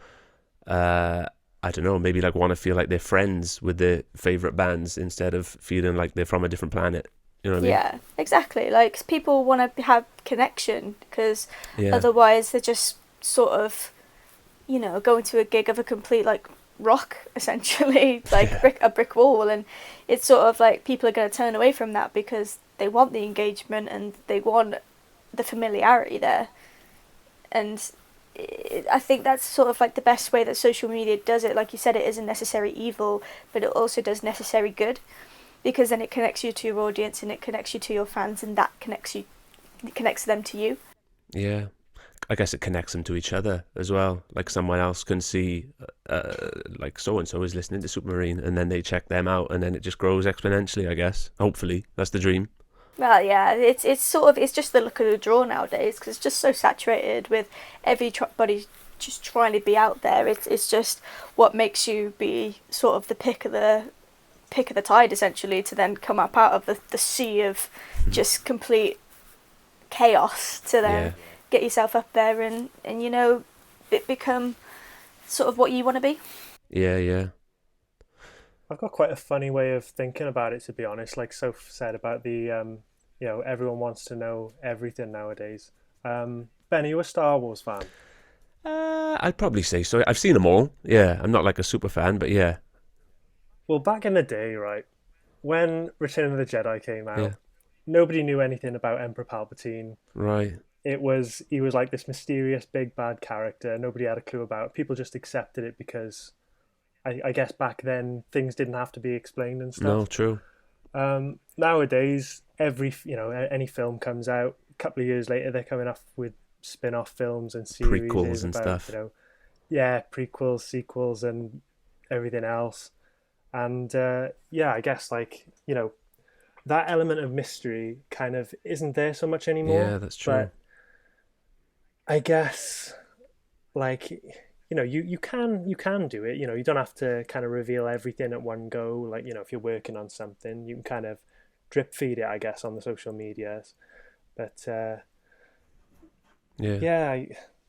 I don't know, maybe like want to feel like they're friends with their favorite bands instead of feeling like they're from a different planet. You know what I mean? Yeah, exactly. Like people want to have connection, because Yeah. otherwise they're just sort of, going to a gig of a complete like rock, essentially, like a brick wall, and it's sort of like people are going to turn away from that because they want the engagement and they want the familiarity there. And I think that's sort of like the best way that social media does it. Like you said, it is a necessary evil, but it also does necessary good, because then it connects you to your audience and it connects you to your fans, and that connects them to you. Yeah. I guess it connects them to each other as well. Like someone else can see, like so and so is listening to Supermarine, and then they check them out, and then it just grows exponentially. I guess. Hopefully, that's the dream. Well, yeah, it's sort of, it's just the look of the draw nowadays, because it's just so saturated with everybody just trying to be out there. It's just what makes you be sort of the pick of the tide, essentially, to then come up out of the sea of just complete chaos, to then get yourself up there and it become sort of what you want to be. Yeah. I've got quite a funny way of thinking about it, to be honest. Like Soph said about the, everyone wants to know everything nowadays. Ben, are you a Star Wars fan? I'd probably say so. I've seen them all. Yeah, I'm not like a super fan, but yeah. Well, back in the day, right, when Return of the Jedi came out, Yeah. nobody knew anything about Emperor Palpatine. Right. He was like this mysterious big bad character nobody had a clue about. People just accepted it because I guess back then things didn't have to be explained and stuff. No, true. Nowadays, any film comes out, a couple of years later they're coming up with spin-off films and series Prequels and about, stuff. prequels, sequels, and everything else. And I guess that element of mystery kind of isn't there so much anymore. Yeah, that's true. But I guess you can do it. You don't have to kind of reveal everything at one go. Like, if you're working on something, you can kind of drip feed it, I guess, on the social medias. But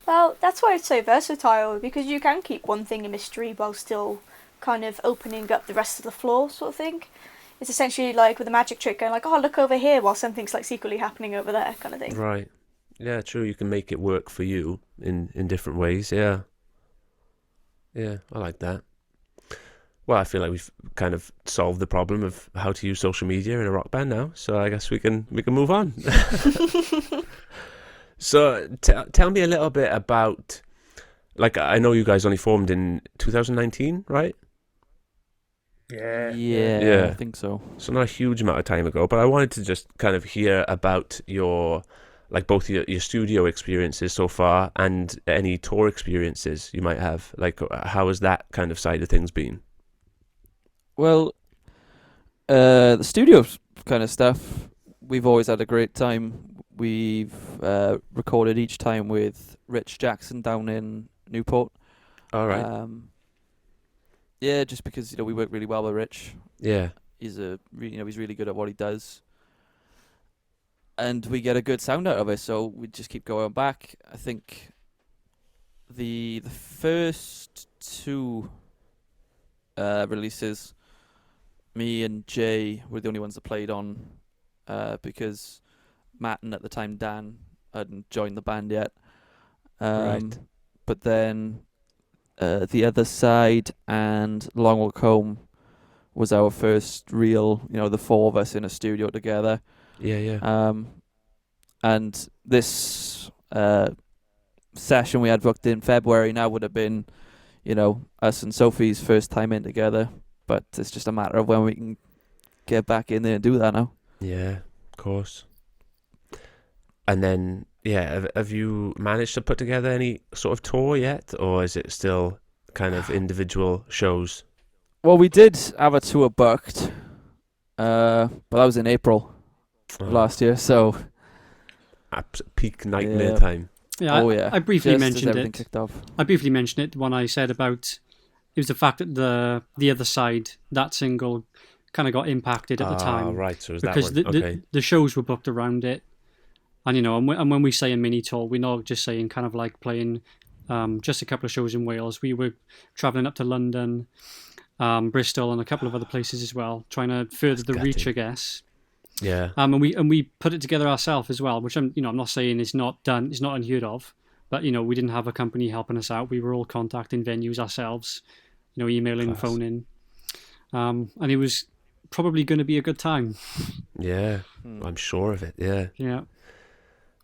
Well, that's why it's so versatile, because you can keep one thing a mystery while still kind of opening up the rest of the floor, sort of thing. It's essentially like with a magic trick, going like, oh, look over here, while something's like secretly happening over there, kind of thing. Right. Yeah, true. You can make it work for you in different ways. Yeah. Yeah, I like that. Well, I feel like we've kind of solved the problem of how to use social media in a rock band now. So I guess we can move on. So tell me a little bit about, like, I know you guys only formed in 2019, right? Yeah, I think so. So not a huge amount of time ago, but I wanted to just kind of hear about your, like, both your studio experiences so far and any tour experiences you might have. Like, how has that kind of side of things been? Well, the studio kind of stuff, we've always had a great time. We've recorded each time with Rich Jackson down in Newport. All right. Yeah, just because we work really well with Rich. Yeah. He's he's really good at what he does, and we get a good sound out of it. So we just keep going back. I think the first two releases, me and Jay were the only ones that played on, because Matt and at the time Dan hadn't joined the band yet. Right. But then The Other Side and Long Walk Home was our first real, the four of us in a studio together. Yeah. And this session we had booked in February now would have been, us and Sophie's first time in together. But it's just a matter of when we can get back in there and do that now. Yeah, of course. And then, have you managed to put together any sort of tour yet, or is it still kind of individual shows? Well, we did have a tour booked, but that was in April of last year, so... Peak nightmare time. Yeah, I briefly just mentioned as everything it. Kicked off. I briefly mentioned it when I said about... It was the fact that the Other Side, that single, kind of got impacted at the time. Right, so it was because that one. Okay. the shows were booked around it. And, and when we say a mini tour, we're not just saying kind of like playing just a couple of shows in Wales. We were travelling up to London, Bristol, and a couple of other places as well, trying to further the reach, I guess. Yeah. And we put it together ourselves as well, which I'm not saying is not done, it's not unheard of, but we didn't have a company helping us out. We were all contacting venues ourselves, emailing, phoning, and it was probably going to be a good time. Yeah, I'm sure of it. Yeah. Yeah.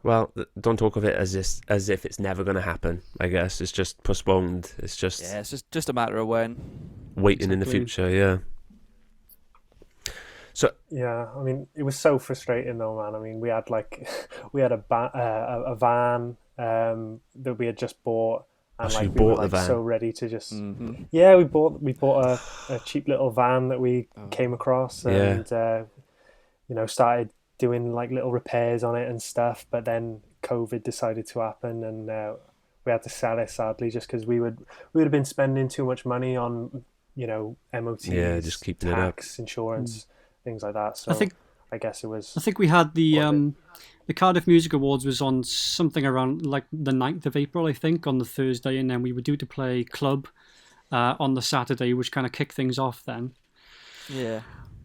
Well, don't talk of it as if it's never going to happen. I guess it's just postponed. It's just it's just a matter of when. Waiting in the future. Yeah. So yeah, I mean, it was so frustrating though, man. I mean, we had a van that we had just bought, and so you we bought were the van. So ready to just yeah, we bought a cheap little van that we came across, and started doing like little repairs on it and stuff. But then COVID decided to happen, and we had to sell it, sadly, just because we would have been spending too much money on MOTs, just keeping tax, it up, insurance, things like that. So I guess it was. I think we had the Cardiff Music Awards was on something around like the 9th of April, I think, on the Thursday, and then we were due to play Club on the Saturday, which kind of kicked things off then. Yeah.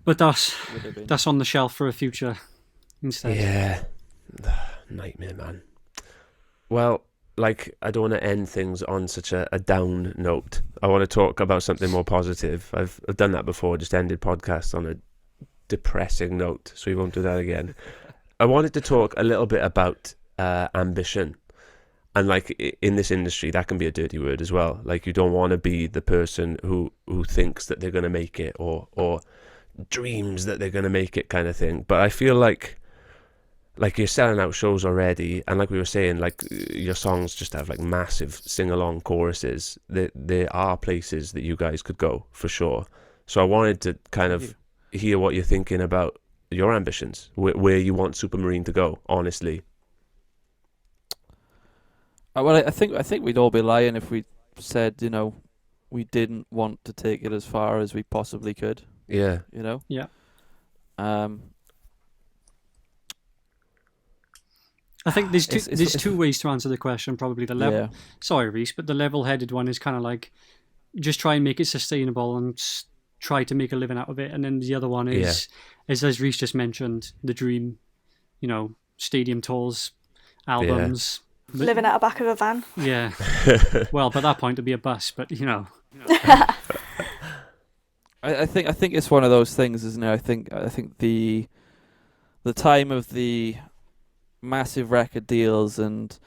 But that's on the shelf for a future instead. Yeah. Nightmare, man. Well, like, I don't want to end things on such a down note. I want to talk about something more positive. I've done that before, just ended podcasts on a depressing note, so we won't do that again. I wanted to talk a little bit about ambition. And like in this industry, that can be a dirty word as well. Like, you don't want to be the person who thinks that they're going to make it or dreams that they're going to make it kind of thing. But I feel like you're selling out shows already, and like we were saying, like, your songs just have like massive sing-along choruses. There are places that you guys could go for sure. So I wanted to kind of hear what you're thinking about your ambitions, where you want Supermarine to go, honestly. Well, I think we'd all be lying if we said, we didn't want to take it as far as we possibly could. Yeah. Yeah. I think there's two ways to answer the question. Probably the level. Yeah. Sorry, Reese, but the level-headed one is kind of like just try and make it sustainable and try to make a living out of it. And then the other one is as Reese just mentioned, the dream. Stadium tours, albums. Yeah. Living out the back of a van. Yeah. Well, by that point it'd be a bus, but. Yeah. Yeah. I mean, I think, like you said, it's just, it's just a matter of I think it's one of those things, isn't it? I think the time of the massive record deals and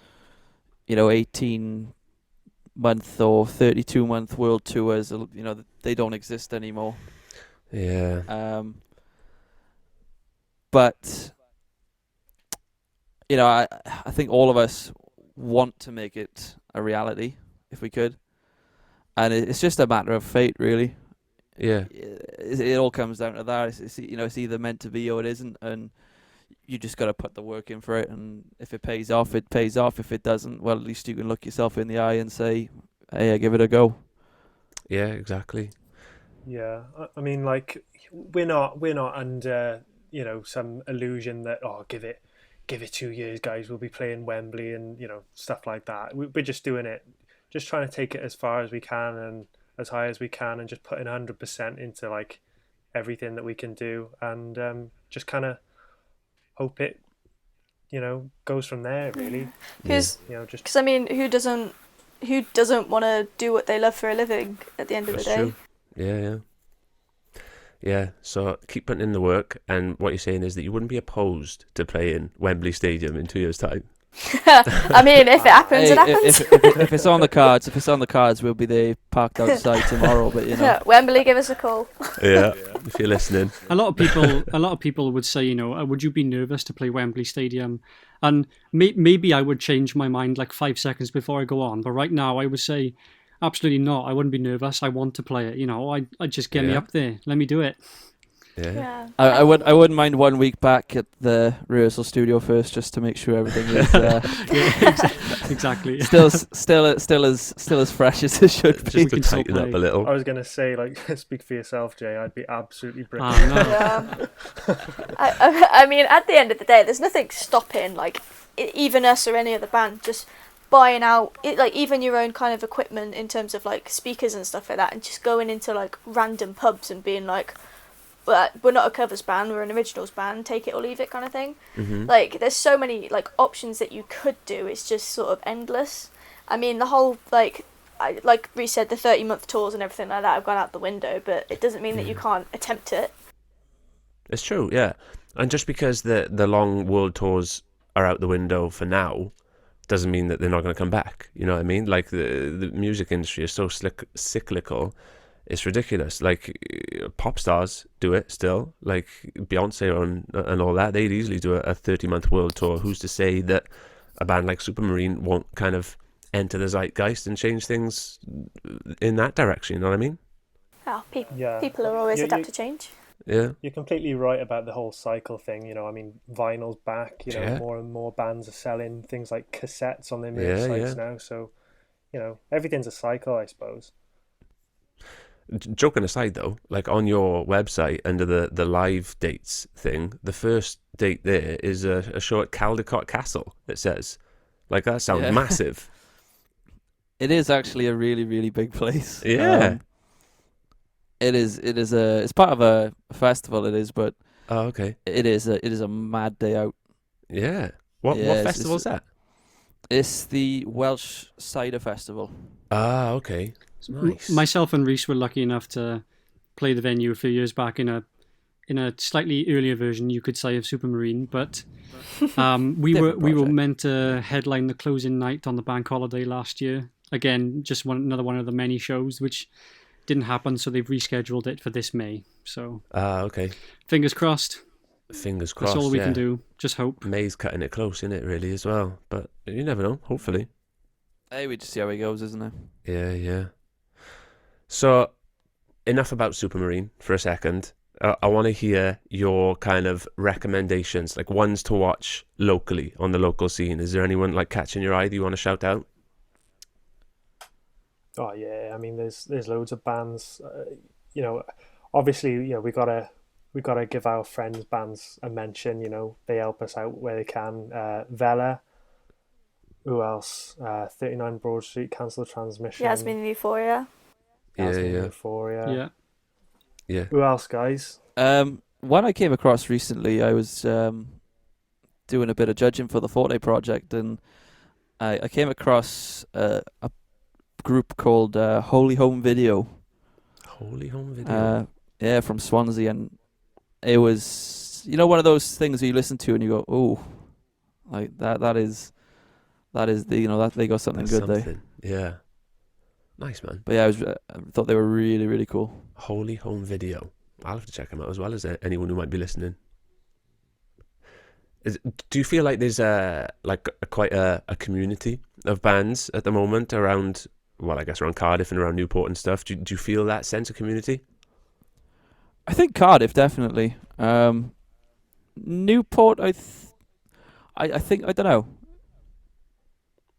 18-month or 32-month world tours, they don't exist anymore. Yeah. But I think all of us want to make it a reality if we could, and it's just a matter of fate, really. Yeah. It all comes down to that. It's either meant to be or it isn't, and you just got to put the work in for it. And if it pays off, it pays off. If it doesn't, well, at least you can look yourself in the eye and say, "Hey, I give it a go." Yeah, exactly. Yeah, I mean, like we're not under some illusion that give it 2 years, guys, we'll be playing Wembley and stuff like that. We're just doing it, just trying to take it as far as we can and as high as we can, and just putting 100% into like everything that we can do, and just kind of hope it goes from there, really. Because just I mean, who doesn't want to do what they love for a living at the end of the day? True. Yeah, so keep putting in the work, and what you're saying is that you wouldn't be opposed to playing Wembley Stadium in 2 years' time. I mean, if it happens, it happens. If it's on the cards, we'll be there parked outside tomorrow. But Wembley, give us a call. Yeah, if you're listening. A lot of people would say, would you be nervous to play Wembley Stadium? And maybe I would change my mind like 5 seconds before I go on. But right now, I would say, absolutely not. I wouldn't be nervous. I want to play it. I'd just get me up there. Let me do it. Yeah. I wouldn't mind 1 week back at the rehearsal studio first, just to make sure everything is exactly. still as fresh as it should be. Just to tighten up a little. I was gonna say, like, speak for yourself, Jay. I'd be absolutely brilliant. No. Yeah. I mean, at the end of the day, there's nothing stopping, like, even us or any other band, just buying out, like, even your own kind of equipment in terms of, like, speakers and stuff like that, and just going into, like, random pubs and being like, we're not a covers band, we're an originals band, take it or leave it kind of thing. Mm-hmm. Like, there's so many, like, options that you could do. It's just sort of endless. I mean, the whole, like Reece said, the 30-month tours and everything like that have gone out the window, but it doesn't mean that you can't attempt it. It's true, yeah. And just because the long world tours are out the window for now doesn't mean that they're not going to come back. You know what I mean? Like, the music industry is so cyclical. It's ridiculous. Like, pop stars do it still. Like Beyonce and all that. They'd easily do a 30-month world tour. Who's to say that a band like Supermarine won't kind of enter the zeitgeist and change things in that direction? You know what I mean? Oh, people are always adapt to change. Yeah. You're completely right about the whole cycle thing. I mean, vinyl's back. More and more bands are selling things like cassettes on their merch sites now. So, everything's a cycle, I suppose. Joking aside, though, like on your website under the live dates thing, the first date there is a show at Caldecott Castle. It says, like, that sounds massive. It is actually a really, really big place. Yeah. It is. It's part of a festival. It is, but okay. It is a mad day out. Yeah. What festival is that? It's the Welsh Cider Festival. Ah, okay. Nice. Myself and Reece were lucky enough to play the venue a few years back in a slightly earlier version, you could say, of Supermarine, but we were meant to headline the closing night on the bank holiday last year. Again, just another one of the many shows which didn't happen, so they've rescheduled it for this May. So okay. Fingers crossed. Fingers crossed. That's all we can do. Just hope. May's cutting it close, isn't it, really, as well? But you never know. Hopefully. Hey, we just see how it goes, isn't it? Yeah. So, enough about Supermarine for a second. I want to hear your kind of recommendations, like ones to watch locally on the local scene. Is there anyone like catching your eye that you want to shout out? Oh yeah, I mean, there's loads of bands. Obviously, we gotta give our friends' bands a mention. They help us out where they can. Vela. Who else? 39 Broad Street, Cancel Transmission. Yasmin and Euphoria. Euphoria. Yeah. Who else, guys? One I came across recently, I was doing a bit of judging for the Fortnite project, and I came across a group called Holy Home Video. Holy Home Video. Yeah, from Swansea, and it was, one of those things where you listen to and you go, oh, like that is the, that they got something That's good there. something. Yeah. Nice, man. But yeah, I thought they were really, really cool. Holy Home Video. I'll have to check them out as well as anyone who might be listening. Do you feel like there's quite a community of bands at the moment around, well, I guess around Cardiff and around Newport and stuff? Do you feel that sense of community? I think Cardiff, definitely. Newport, I think, I don't know.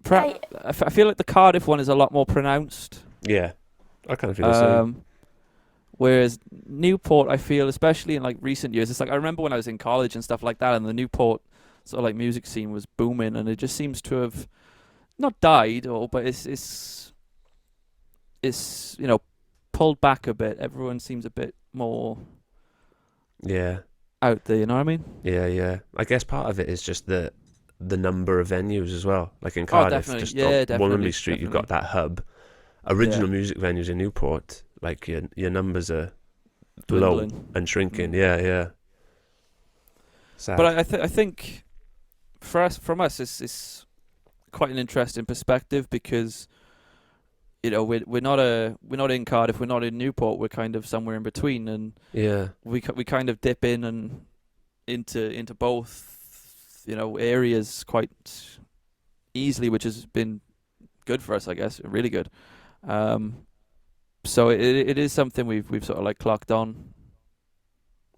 I feel like the Cardiff one is a lot more pronounced. Yeah, I kind of feel the same. Whereas Newport, I feel, especially in like recent years, it's like I remember when I was in college and stuff like that, and the Newport sort of like music scene was booming, and it just seems to have not died, but it's pulled back a bit. Everyone seems a bit more out there. You know what I mean? Yeah. I guess part of it is just the number of venues as well. Like in Cardiff, just on Womanby Street, you've got that hub. Original music venues in Newport, like your numbers are dwindling. Low and shrinking. Yeah. Sad. But I think from us, it's quite an interesting perspective because we're not in Cardiff, we're not in Newport, we're kind of somewhere in between, and we kind of dip in and into both areas quite easily, which has been good for us, I guess, really good. So it is something we've sort of like clocked on.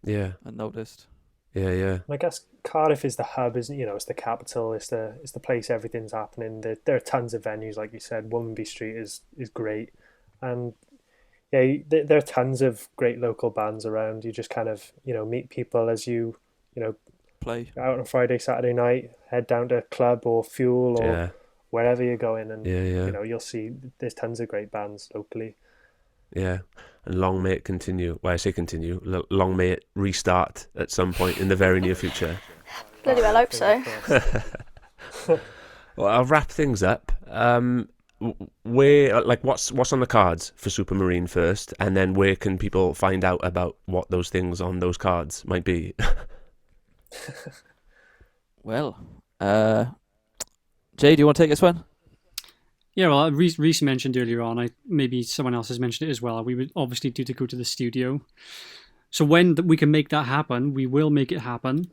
Yeah. And noticed. Yeah. I guess Cardiff is the hub, isn't it? It's the capital, it's the place everything's happening. There are tons of venues, like you said. Womanby Street is great, and there are tons of great local bands around. You just kind of meet people as you play out on a Friday, Saturday night, head down to a club or Fuel or wherever you're going, and you'll see there's tons of great bands locally. Yeah, and long may it continue. Well, I say continue. Long may it restart at some point in the very near future. Bloody well hope so. Well, I'll wrap things up. What's on the cards for Supermarine first, and then where can people find out about what those things on those cards might be? Well, Jay, do you want to take this one? Yeah, well, Reese mentioned earlier on, maybe someone else has mentioned it as well, we would obviously do to go to the studio. So when we can make that happen, we will make it happen.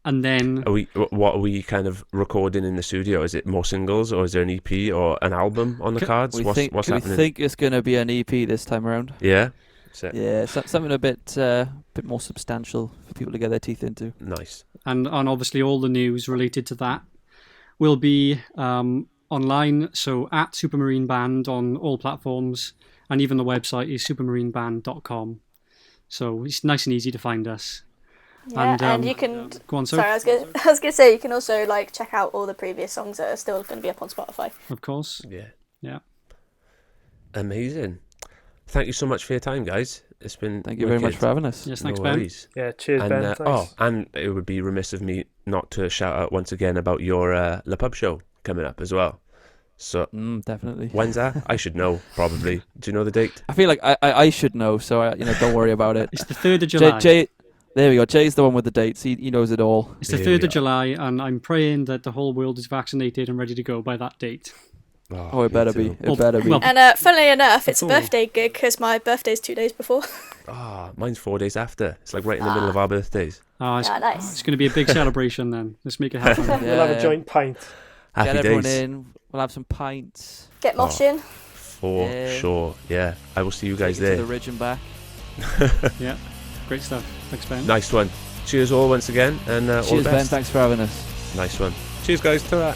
And then... What are we kind of recording in the studio? Is it more singles, or is there an EP or an album on the cards? What's happening? We think it's going to be an EP this time around. Yeah? Yeah, something a bit more substantial for people to get their teeth into. Nice. And obviously all the news related to that will be online, so at Supermarine Band on all platforms, and even the website is supermarineband.com. So it's nice and easy to find us. Yeah, and you can... Go on, sorry, I was going to say, you can also check out all the previous songs that are still going to be up on Spotify. Of course. Yeah. Amazing. Thank you so much for your time, guys. It's been Thank you very much for having us. Yes, thanks, Ben. Worries. Yeah, cheers, Ben. Thanks. And it would be remiss of me not to shout out once again about your Le Pub show coming up as well. So definitely. When's that? I should know, probably. Do you know the date? I feel like I should know, so don't worry about it. It's the 3rd of July. Jay, there we go. Jay's the one with the dates. He knows it all. It's the 3rd of July, and I'm praying that the whole world is vaccinated and ready to go by that date. Oh, it better be. It better be. And funnily enough, it's a birthday gig because my birthday's 2 days before. Mine's 4 days after. It's like right in the middle of our birthdays. Nice. It's going to be a big celebration then. Let's make it happen. We'll have a joint pint. Happy Get everyone days. in. We'll have some pints. Get moshing. For sure. Yeah. I will see you guys there. To the ridge and back. Yeah. Great stuff. Thanks, Ben. Nice one. Cheers all once again, and all the Cheers, best. Ben. Thanks for having us. Nice one. Cheers, guys. Ta-ra.